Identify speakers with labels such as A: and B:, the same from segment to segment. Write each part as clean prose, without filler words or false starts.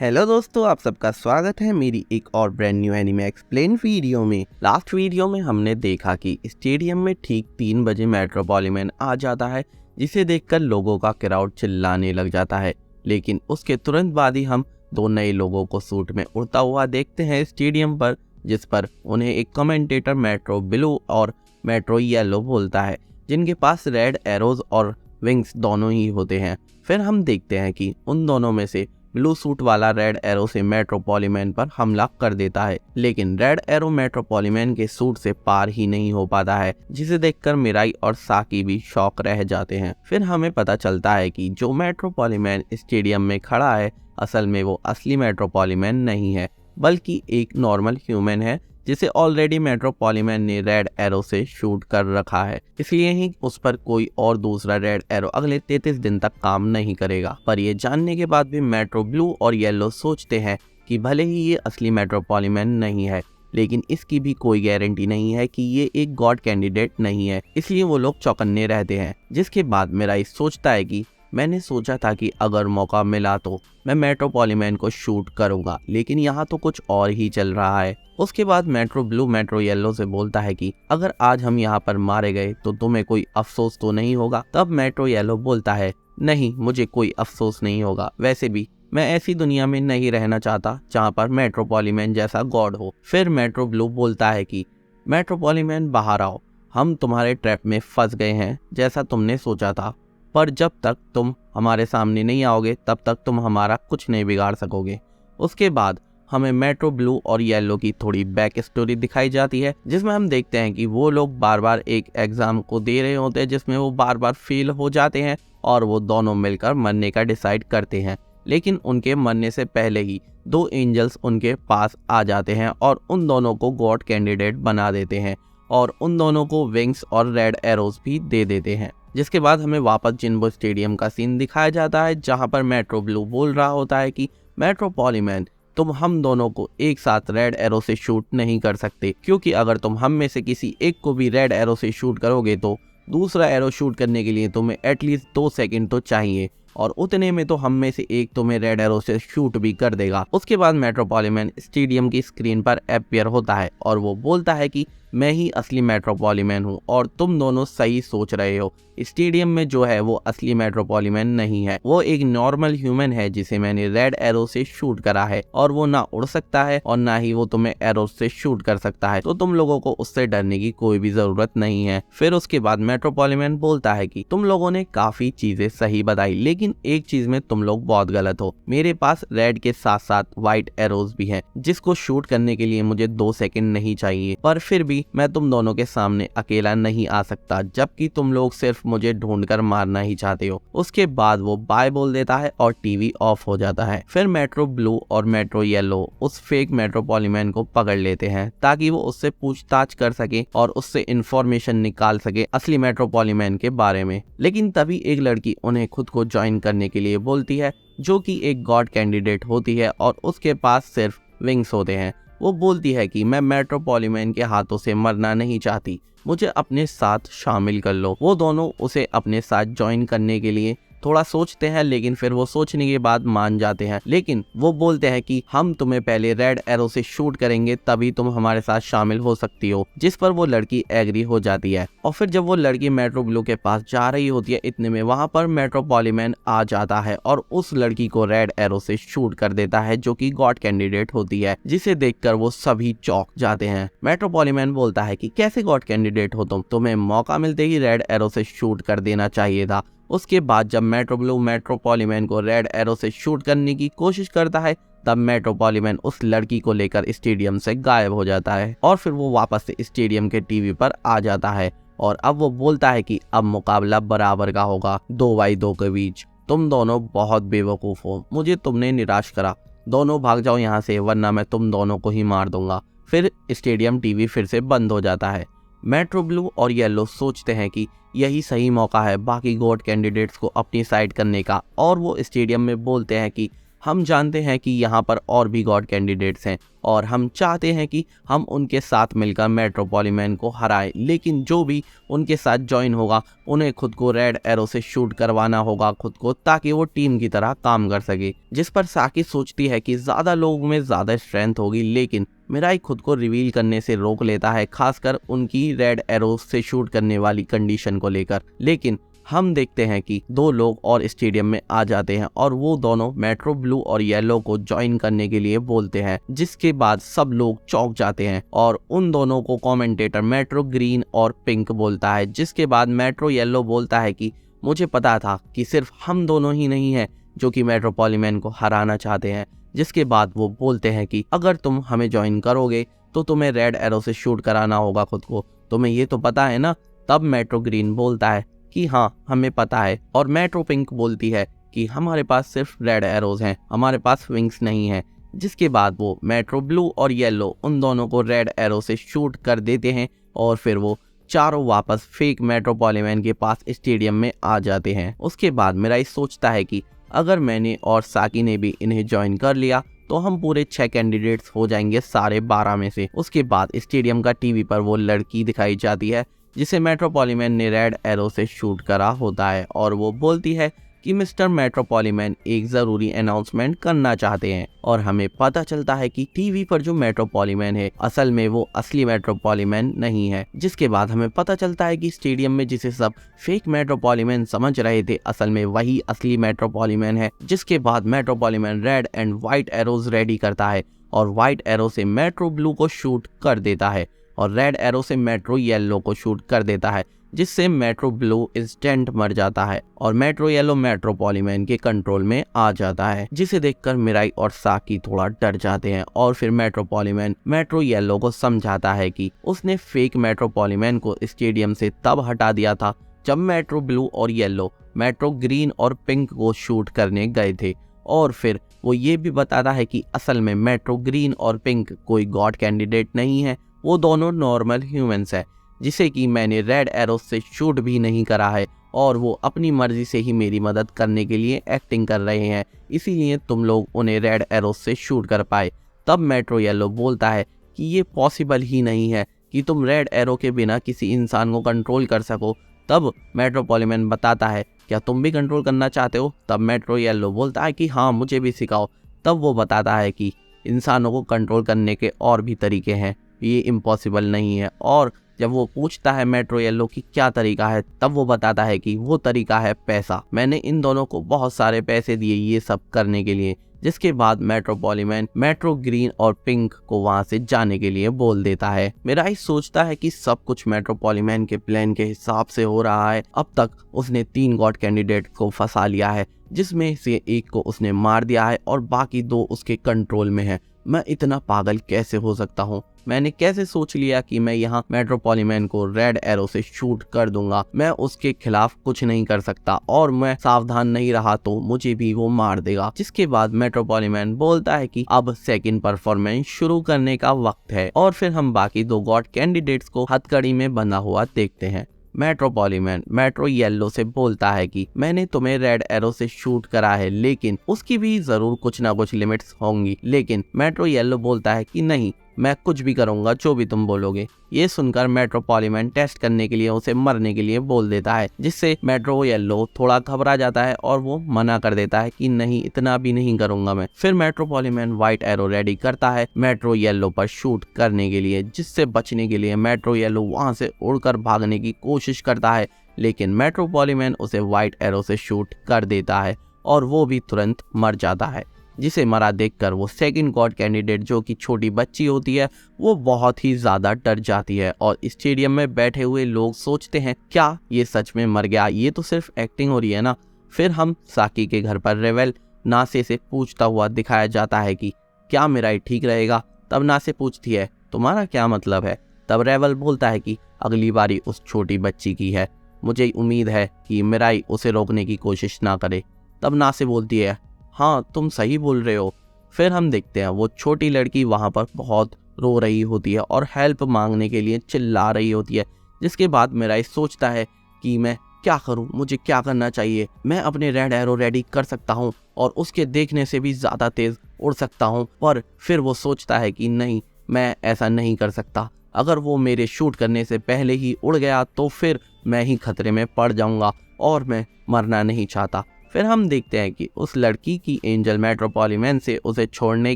A: Hello दोस्तों, आप सबका स्वागत है मेरी एक और brand new anime explain video में। लास्ट वीडियो में हमने देखा कि स्टेडियम में ठीक 3 बजे मेट्रोपॉलिमैन आ जाता है, जिसे देखकर लोगों का क्राउड चिल्लाने लग जाता है। लेकिन उसके तुरंत बाद ही हम 2 नए लोगों को सूट में उड़ता हुआ देखते हैं स्टेडियम पर, जिस पर उन्हें एक कमेंटेटर मेट्रो ब्लू और मेट्रो येलो बोलता है, जिनके पास रेड एरोज और विंग्स दोनों ही होते हैं। फिर हम देखते हैं कि उन दोनों में से ब्लू सूट वाला रेड एरो से मेट्रोपॉलिमैन पर हमला कर देता है, लेकिन रेड एरो मेट्रोपॉलिमैन के सूट से पार ही नहीं हो पाता है, जिसे देखकर मिराई और साकी भी शॉक रह जाते हैं। फिर हमें पता चलता है कि जो मेट्रोपॉलिमैन स्टेडियम में खड़ा है, असल में वो असली मेट्रोपॉलिमैन नहीं है, बल्कि एक नॉर्मल ह्यूमन है, जिसे ऑलरेडी मेट्रोपॉलिमैन ने रेड एरो से शूट कर रखा है। इसलिए ही उस पर कोई और दूसरा रेड एरो अगले 33 दिन तक काम नहीं करेगा। पर ये जानने के बाद भी मेट्रो ब्लू और येलो सोचते हैं कि भले ही ये असली मेट्रोपॉलिमैन नहीं है, लेकिन इसकी भी कोई गारंटी नहीं है कि ये एक गॉड कैंडिडेट नहीं है, इसलिए वो लोग चौकन्ने रहते हैं। जिसके बाद मिराई सोचता है कि मैंने सोचा था कि अगर मौका मिला तो मैं मेट्रोपॉलिमैन को शूट करूंगा, लेकिन यहाँ तो कुछ और ही चल रहा है। उसके बाद मेट्रो ब्लू मेट्रो येलो से बोलता है कि अगर आज हम यहाँ पर मारे गए तो तुम्हें कोई अफसोस तो नहीं होगा। तब मेट्रो येलो बोलता है, नहीं, मुझे कोई अफसोस नहीं होगा। वैसे भी मैं ऐसी दुनिया में नहीं रहना चाहता जहाँ पर मेट्रोपॉलिमैन जैसा गॉड हो। फिर मेट्रो ब्लू बोलता है कि मेट्रोपॉलिमैन बाहर आओ, हम तुम्हारे ट्रैप में फंस गए हैं जैसा तुमने सोचा था, पर जब तक तुम हमारे सामने नहीं आओगे तब तक तुम हमारा कुछ नहीं बिगाड़ सकोगे। उसके बाद हमें मेट्रो ब्लू और येलो की थोड़ी बैक स्टोरी दिखाई जाती है, जिसमें हम देखते हैं कि वो लोग बार बार एक एग्जाम को दे रहे होते हैं, जिसमें वो बार बार फेल हो जाते हैं और वो दोनों मिलकर मरने का डिसाइड करते हैं। लेकिन उनके मरने से पहले ही 2 एंजल्स उनके पास आ जाते हैं और उन दोनों को गॉड कैंडिडेट बना देते हैं और उन दोनों को विंग्स और रेड एरोज भी दे देते हैं। जिसके बाद हमें वापस जिन्बो स्टेडियम का सीन दिखाया जाता है, जहां पर मेट्रो ब्लू बोल रहा होता है कि मेट्रोपॉलिमैन, तुम हम दोनों को एक साथ रेड एरो से शूट नहीं कर सकते, क्योंकि अगर तुम हम में से किसी एक को भी रेड एरो से शूट करोगे तो दूसरा एरो शूट करने के लिए तुम्हें एटलीस्ट 2 सेकंड तो चाहिए, और उतने में तो हम में से एक तुम्हें रेड एरो से शूट भी कर देगा। उसके बाद मेट्रोपॉलिमैन स्टेडियम की स्क्रीन पर अपीयर होता है और वो बोलता है कि मैं ही असली मेट्रोपॉलिमैन हूँ और तुम दोनों सही सोच रहे हो। स्टेडियम में जो है वो असली मेट्रोपॉलिमैन नहीं है, वो एक नॉर्मल ह्यूमन है जिसे मैंने रेड एरो से शूट करा है, और वो ना उड़ सकता है और ना ही वो तुम्हें एरो से शूट कर सकता है, तो तुम लोगों को उससे डरने की कोई भी जरूरत नहीं है। फिर उसके बाद मेट्रोपॉलिमैन बोलता है कि तुम लोगों ने काफी चीजें सही बताई, लेकिन एक चीज में तुम लोग बहुत गलत हो। मेरे पास रेड के साथ साथ व्हाइट एरोज भी हैं, जिसको शूट करने के लिए मुझे 2 सेकंड नहीं चाहिए, पर फिर भी मैं तुम दोनों के सामने अकेला नहीं आ सकता, जबकि तुम लोग सिर्फ मुझे ढूंढकर मारना ही चाहते हो। उसके बाद वो बाय बोल देता है और टीवी ऑफ हो जाता है। फिर मेट्रो ब्लू और मेट्रो येलो उस फेक मेट्रोपॉलिमैन को पकड़ लेते हैं ताकि वो उससे पूछताछ कर सके और उससे इंफॉर्मेशन निकाल सके असली मेट्रोपॉलिमैन के बारे में। लेकिन तभी एक लड़की उन्हें खुद को ज्वाइन करने के लिए बोलती है, जो कि एक गॉड कैंडिडेट होती है और उसके पास सिर्फ विंग्स होते हैं। वो बोलती है कि मैं मेट्रोपॉलिमैन के हाथों से मरना नहीं चाहती, मुझे अपने साथ शामिल कर लो। वो दोनों उसे अपने साथ ज्वाइन करने के लिए थोड़ा सोचते हैं, लेकिन फिर वो सोचने के बाद मान जाते हैं। लेकिन वो बोलते हैं कि हम तुम्हें पहले रेड एरो से शूट करेंगे, तभी तुम हमारे साथ शामिल हो सकती हो। जिस पर वो लड़की एग्री हो जाती है। और फिर जब वो लड़की मेट्रो ब्लू के पास जा रही होती है, इतने में वहां पर मेट्रोपॉलिमैन आ जाता है और उस लड़की को रेड एरो से शूट कर देता है, जो कि गॉड कैंडिडेट होती है, जिसे देखकर वो सभी चौंक जाते हैं। मेट्रोपॉलिमैन बोलता है कि कैसे गॉड कैंडिडेट हो तुम, तुम्हें मौका मिलते ही रेड एरो से शूट कर देना चाहिए था। उसके बाद जब मेट्रो ब्लू मेट्रोपॉलिमैन को रेड एरो से शूट करने की कोशिश करता है, तब मेट्रोपॉलिमैन उस लड़की को लेकर स्टेडियम से गायब हो जाता है और फिर वो वापस से स्टेडियम के टीवी पर आ जाता है। और अब वो बोलता है कि अब मुकाबला बराबर का होगा 2x2 के बीच। तुम दोनों बहुत बेवकूफ हो, मुझे तुमने निराश करा, दोनों भाग जाओ यहाँ से, वरना मैं तुम दोनों को ही मार दूंगा। फिर स्टेडियम टीवी फिर से बंद हो जाता है। मेट्रो ब्लू और येलो सोचते हैं कि यही सही मौका है बाकी गॉड कैंडिडेट्स को अपनी साइड करने का, और वो स्टेडियम में बोलते हैं कि हम जानते हैं कि यहाँ पर और भी गॉड कैंडिडेट्स हैं और हम चाहते हैं कि हम उनके साथ मिलकर मेट्रोपॉलीमैन को हराएं, लेकिन जो भी उनके साथ ज्वाइन होगा उन्हें खुद को रेड एरो से शूट करवाना होगा खुद को, ताकि वो टीम की तरह काम कर सके। जिस पर साकी सोचती है कि ज़्यादा लोगों में ज़्यादा स्ट्रेंथ होगी, लेकिन मिराई खुद को रिवील करने से रोक लेता है, खासकर उनकी रेड एरो से शूट करने वाली कंडीशन को लेकर। लेकिन हम देखते हैं कि दो लोग और स्टेडियम में आ जाते हैं और वो दोनों मेट्रो ब्लू और येलो को ज्वाइन करने के लिए बोलते हैं, जिसके बाद सब लोग चौंक जाते हैं और उन दोनों को कमेंटेटर मेट्रो ग्रीन और पिंक बोलता है। जिसके बाद मेट्रो येलो बोलता है कि मुझे पता था कि सिर्फ हम दोनों ही नहीं हैं जो कि मेट्रोपॉलीमैन को हराना चाहते हैं। जिसके बाद वो बोलते हैं कि अगर तुम हमें ज्वाइन करोगे तो तुम्हें रेड एरो से शूट कराना होगा खुद को, तुम्हें ये तो पता है ना। तब मेट्रो ग्रीन बोलता है कि हाँ हमें पता है, और मेट्रो पिंक बोलती है कि हमारे पास सिर्फ रेड एरोज हैं, हमारे पास विंग्स नहीं हैं। जिसके बाद वो मेट्रो ब्लू और येलो उन दोनों को रेड एरो से शूट कर देते हैं और फिर वो चारों वापस फेक मेट्रोपॉलीमैन के पास स्टेडियम में आ जाते हैं। उसके बाद मिराई सोचता है कि अगर मैंने और साकी ने भी इन्हें ज्वाइन कर लिया तो हम पूरे 6 कैंडिडेट्स हो जाएंगे सारे 12 में से। उसके बाद स्टेडियम का टीवी पर वो लड़की दिखाई जाती है जिसे मेट्रोपॉलीमैन ने रेड एरो से शूट करा होता है और वो बोलती है कि मिस्टर मेट्रोपॉलीमैन एक ज़रूरी अनाउंसमेंट करना चाहते हैं। और हमें पता चलता है कि टीवी पर जो मेट्रोपॉलीमैन है असल में वो असली मेट्रोपॉलीमैन नहीं है। जिसके बाद हमें पता चलता है कि स्टेडियम में जिसे सब फेक मेट्रोपॉलीमैन समझ रहे थे असल में वही असली मेट्रोपॉलीमैन है। जिसके बाद Metropoliman red and white arrows ready करता है और व्हाइट एरो से मेट्रो ब्लू को शूट कर देता है और रेड एरो से मेट्रो येलो को शूट कर देता है, जिससे मेट्रो ब्लू इंस्टेंट मर जाता है और मेट्रो येलो मेट्रोपॉलीमैन के कंट्रोल में आ जाता है। जिसे देखकर मिराई और साकी थोड़ा डर जाते हैं और फिर मेट्रोपॉलीमैन मेट्रो येलो को समझाता है कि उसने फेक मेट्रोपॉलीमैन को स्टेडियम से तब हटा दिया था जब मेट्रो ब्लू और येलो मेट्रो ग्रीन और पिंक को शूट करने गए थे। और फिर वो ये भी बताता है कि असल में मेट्रो ग्रीन और पिंक कोई गॉड कैंडिडेट नहीं है, वो दोनों नॉर्मल ह्यूमंस है जिसे कि मैंने रेड एरो से शूट भी नहीं करा है और वो अपनी मर्जी से ही मेरी मदद करने के लिए एक्टिंग कर रहे हैं, इसीलिए तुम लोग उन्हें रेड एरो से शूट कर पाए। तब मेट्रो येलो बोलता है कि ये पॉसिबल ही नहीं है कि तुम रेड एरो के बिना किसी इंसान को कंट्रोल कर सको। तब मेट्रोपॉलीमैन बताता है क्या तुम भी कंट्रोल करना चाहते हो? तब मेट्रो येलो बोलता है कि हाँ मुझे भी सिखाओ। तब वो बताता है कि इंसानों को कंट्रोल करने के और भी तरीके हैं, ये इम्पॉसिबल नहीं है। और जब वो पूछता है मेट्रो येलो की क्या तरीका है, तब वो बताता है कि वो तरीका है पैसा। मैंने इन दोनों को बहुत सारे पैसे दिए ये सब करने के लिए। जिसके बाद मेट्रोपॉलीमैन मेट्रो ग्रीन और पिंक को वहां से जाने के लिए बोल देता है। मिराई सोचता है कि सब कुछ मेट्रोपॉलीमैन के प्लान के हिसाब से हो रहा है। अब तक उसने 3 गॉड कैंडिडेट को फंसा लिया है, जिसमें से एक को उसने मार दिया है और बाकी 2 उसके कंट्रोल में है। मैं इतना पागल कैसे हो सकता हूँ? मैंने कैसे सोच लिया कि मैं यहाँ मेट्रोपॉलीमैन को रेड एरो से शूट कर दूंगा? मैं उसके खिलाफ कुछ नहीं कर सकता और मैं सावधान नहीं रहा तो मुझे भी वो मार देगा। जिसके बाद मेट्रोपॉलीमैन बोलता है कि अब सेकंड परफॉर्मेंस शुरू करने का वक्त है और फिर हम बाकी 2 गॉड कैंडिडेट्स को हथकड़ी में बंधा हुआ देखते हैं। मेट्रोपॉलीमैन मेट्रो येलो से बोलता है कि मैंने तुम्हें रेड एरो से शूट करा है, लेकिन उसकी भी जरूर कुछ ना कुछ लिमिट्स होंगी। लेकिन मेट्रो येलो बोलता है कि नहीं, मैं कुछ भी करूंगा जो भी तुम बोलोगे। ये सुनकर मेट्रोपॉलीमैन टेस्ट करने के लिए उसे मरने के लिए बोल देता है, जिससे मेट्रो येलो थोड़ा घबरा जाता है और वो मना कर देता है कि नहीं, इतना भी नहीं करूंगा मैं। फिर मेट्रोपॉलीमैन व्हाइट एरो रेडी करता है मेट्रो येलो पर शूट करने के लिए, जिससे बचने के लिए मेट्रो येलो वहां से उड़कर भागने की कोशिश करता है, लेकिन मेट्रोपॉलीमैन उसे व्हाइट एरो से शूट कर देता है और वो भी तुरंत मर जाता है। जिसे मरा देखकर वो सेकंड गॉड कैंडिडेट जो कि छोटी बच्ची होती है वो बहुत ही ज्यादा डर जाती है और स्टेडियम में बैठे हुए लोग सोचते हैं क्या ये सच में मर गया, ये तो सिर्फ एक्टिंग हो रही है ना। फिर हम साकी के घर पर रेवेल नासे से पूछता हुआ दिखाया जाता है कि क्या मिराई ठीक रहेगा। तब नासे पूछती है तुम्हारा क्या मतलब है? तब रेवेल बोलता है कि अगली बारी उस छोटी बच्ची की है, मुझे उम्मीद है कि मिराई उसे रोकने की कोशिश ना करे। तब नासे बोलती है हाँ तुम सही बोल रहे हो। फिर हम देखते हैं वो छोटी लड़की वहाँ पर बहुत रो रही होती है और हेल्प मांगने के लिए चिल्ला रही होती है। जिसके बाद मिराई सोचता है कि मैं क्या करूं, मुझे क्या करना चाहिए, मैं अपने रेड एरो रेडी कर सकता हूं और उसके देखने से भी ज़्यादा तेज़ उड़ सकता हूं। पर फिर वो सोचता है कि नहीं, मैं ऐसा नहीं कर सकता। अगर वो मेरे शूट करने से पहले ही उड़ गया तो फिर मैं ही खतरे में पड़ जाऊंगा और मैं मरना नहीं चाहता। फिर हम देखते हैं कि उस लड़की की एंजल मेट्रोपॉलीमैन से उसे छोड़ने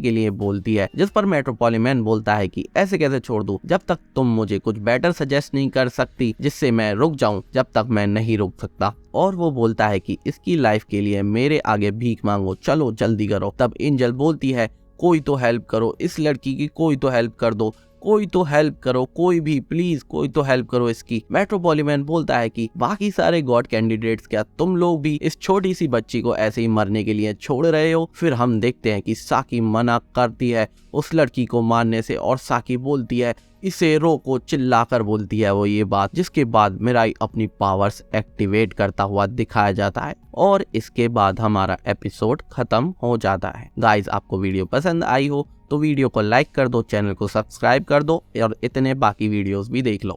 A: के लिए बोलती है, जिस पर मेट्रोपॉलीमैन बोलता है कि ऐसे कैसे छोड़ दूं, जब तक तुम मुझे कुछ बेटर सजेस्ट नहीं कर सकती जिससे मैं रुक जाऊं, जब तक मैं नहीं रुक सकता। और वो बोलता है कि इसकी लाइफ के लिए मेरे आगे भीख मांगो, चलो जल्दी करो। तब एंजल बोलती है कोई तो हेल्प करो, इस लड़की की कोई तो हेल्प कर दो, कोई तो हेल्प करो, कोई भी प्लीज कोई तो हेल्प करो इसकी। मेट्रोपॉलीमैन बोलता है कि बाकी सारे गॉड कैंडिडेट्स, क्या तुम लोग भी इस छोटी सी बच्ची को ऐसे ही मरने के लिए छोड़ रहे हो? फिर हम देखते हैं कि साकी मना करती है उस लड़की को मारने से और साकी बोलती है इसे रोको, चिल्लाकर बोलती है वो ये बात, जिसके बाद मिराई अपनी पावर्स एक्टिवेट करता हुआ दिखाया जाता है और इसके बाद हमारा एपिसोड खत्म हो जाता है। गाइज, आपको वीडियो पसंद आई हो तो वीडियो को लाइक कर दो, चैनल को सब्सक्राइब कर दो और इतने बाकी वीडियोस भी देख लो।